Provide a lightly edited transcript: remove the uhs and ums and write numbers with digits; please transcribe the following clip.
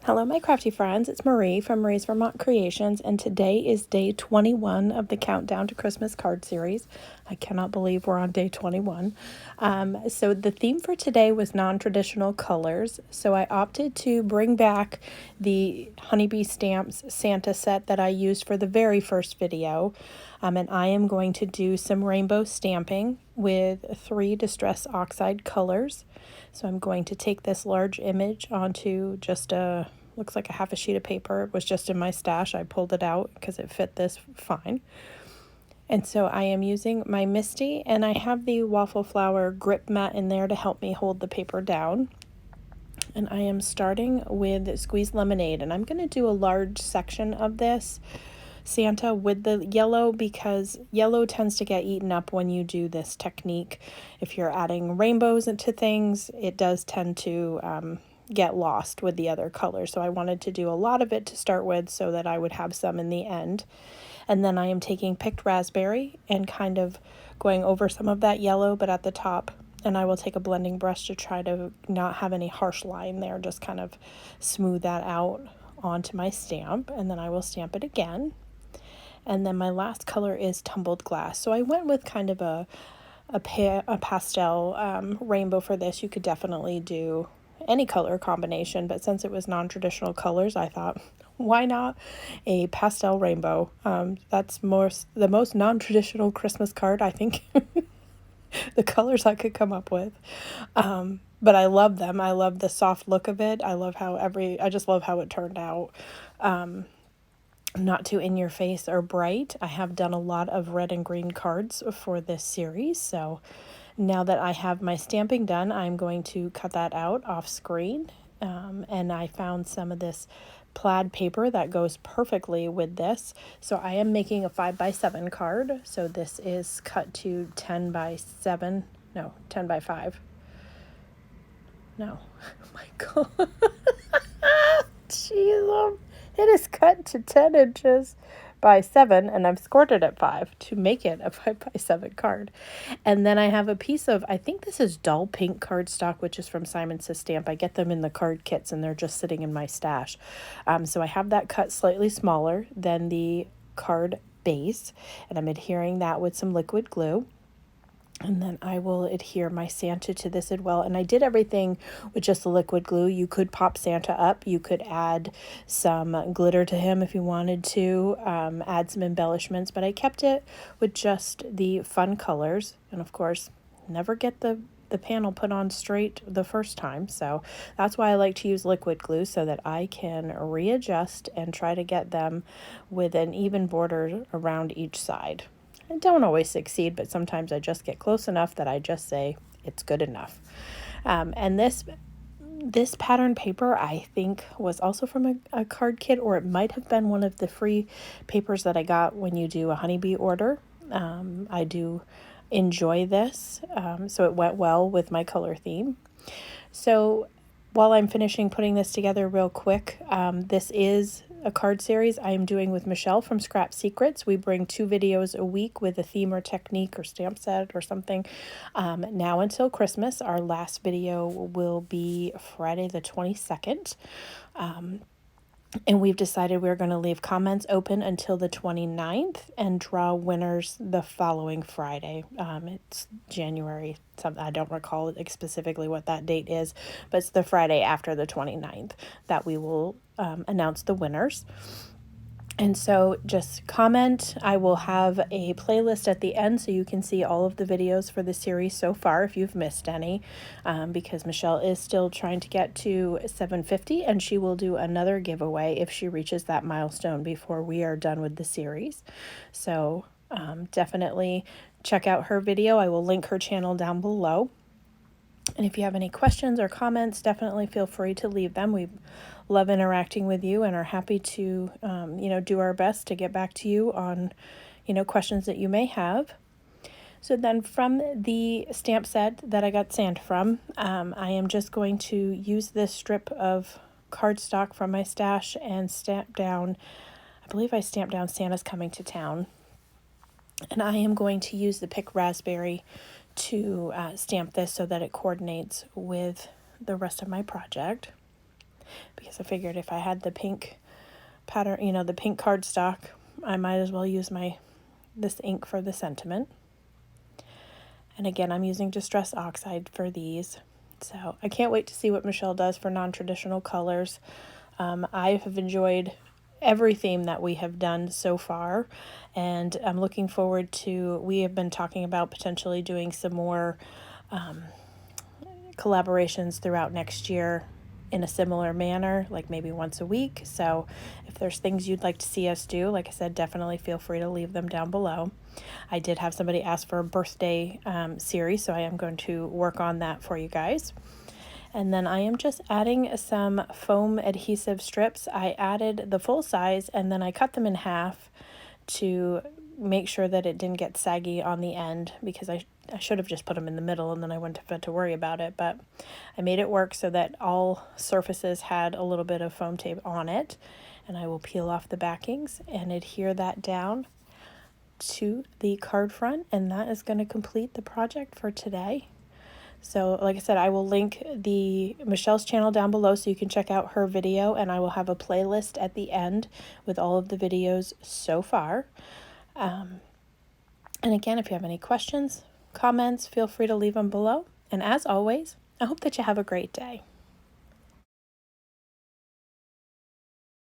Hello, my crafty friends. It's Marie from Marie's Vermont Creations, and today is day 21 of the Countdown to Christmas card series. I cannot believe we're on day 21. So the theme for today was non-traditional colors. So I opted to bring back the Honeybee Stamps Santa set that I used for the very first video. And I am going to do some rainbow stamping with 3 Distress Oxide colors. So I'm going to take this large image onto just looks like a half a sheet of paper. It was just in my stash. I pulled it out because it fit this fine. And so I am using my Misty, and I have the waffle flower grip mat in there to help me hold the paper down. And I am starting with Squeezed Lemonade, and I'm going to do a large section of this Santa with the yellow because yellow tends to get eaten up when you do this technique. If you're adding rainbows into things, it does tend to get lost with the other colors. So I wanted to do a lot of it to start with so that I would have some in the end. And then I am taking picked raspberry and kind of going over some of that yellow, but at the top. And I will take a blending brush to try to not have any harsh line there, just kind of smooth that out onto my stamp. And then I will stamp it again. And then my last color is Tumbled Glass. So I went with kind of a pastel rainbow for this. You could definitely do any color combination, but since it was non-traditional colors, I thought, why not a pastel rainbow? That's the most non-traditional Christmas card, I think, the colors I could come up with. But I love them. I love the soft look of it. I just love how it turned out. Not too in your face or bright. I have done a lot of red and green cards for this series, so now that I have my stamping done, I'm going to cut that out off screen. And I found some of this plaid paper that goes perfectly with this. So I am making a 5x7 card. So this is cut to 10 by 5. No, oh my God. Jeez, it is cut to 10 inches by 7, and I've scored it at 5 to make it a 5x7 card. And then I have a piece of, I think this is dull pink cardstock, which is from Simon Says Stamp. I get them in the card kits, and they're just sitting in my stash. So I have that cut slightly smaller than the card base, and I'm adhering that with some liquid glue. And then I will adhere my Santa to this as well. And I did everything with just the liquid glue. You could pop Santa up. You could add some glitter to him if you wanted to, add some embellishments. But I kept it with just the fun colors. And of course, never get the panel put on straight the first time. So that's why I like to use liquid glue, so that I can readjust and try to get them with an even border around each side. I don't always succeed, but sometimes I just get close enough that I just say it's good enough. And this pattern paper, I think, was also from a card kit, or it might have been one of the free papers that I got when you do a honeybee order. I do enjoy this, so it went well with my color theme. So while I'm finishing putting this together real quick, this is a card series I am doing with Michelle from Scrap Secrets. We bring 2 videos a week with a theme or technique or stamp set or something. Now until Christmas, our last video will be Friday the 22nd. And we've decided we're going to leave comments open until the 29th and draw winners the following Friday. It's January, I don't recall specifically what that date is, but it's the Friday after the 29th that we will announce the winners. And so just comment. I will have a playlist at the end so you can see all of the videos for the series so far if you've missed any, because Michelle is still trying to get to 750, and she will do another giveaway if she reaches that milestone before we are done with the series. So definitely check out her video. I will link her channel down below. And if you have any questions or comments, definitely feel free to leave them. We love interacting with you and are happy to, do our best to get back to you on, questions that you may have. So then from the stamp set that I got Santa from, I am just going to use this strip of cardstock from my stash and stamp down, I believe I stamped down Santa's Coming to Town. And I am going to use the Pick Raspberry to stamp this so that it coordinates with the rest of my project. because I figured if I had the pink pattern, the pink cardstock, I might as well use this ink for the sentiment. And again, I'm using Distress Oxide for these. So I can't wait to see what Michelle does for non-traditional colors. I have enjoyed every theme that we have done so far, and I'm looking forward to, we have been talking about potentially doing some more collaborations throughout next year in a similar manner, like maybe once a week. So if there's things you'd like to see us do, like I said, definitely feel free to leave them down below. I did have somebody ask for a birthday series, so I am going to work on that for you guys. And then I am just adding some foam adhesive strips. I added the full size and then I cut them in half to make sure that it didn't get saggy on the end, because I should have just put them in the middle and then I wouldn't have had to worry about it. But I made it work so that all surfaces had a little bit of foam tape on it. And I will peel off the backings and adhere that down to the card front. And that is going to complete the project for today. So like I said, I will link Michelle's channel down below so you can check out her video, and I will have a playlist at the end with all of the videos so far. And again, if you have any questions, comments, feel free to leave them below. And as always, I hope that you have a great day.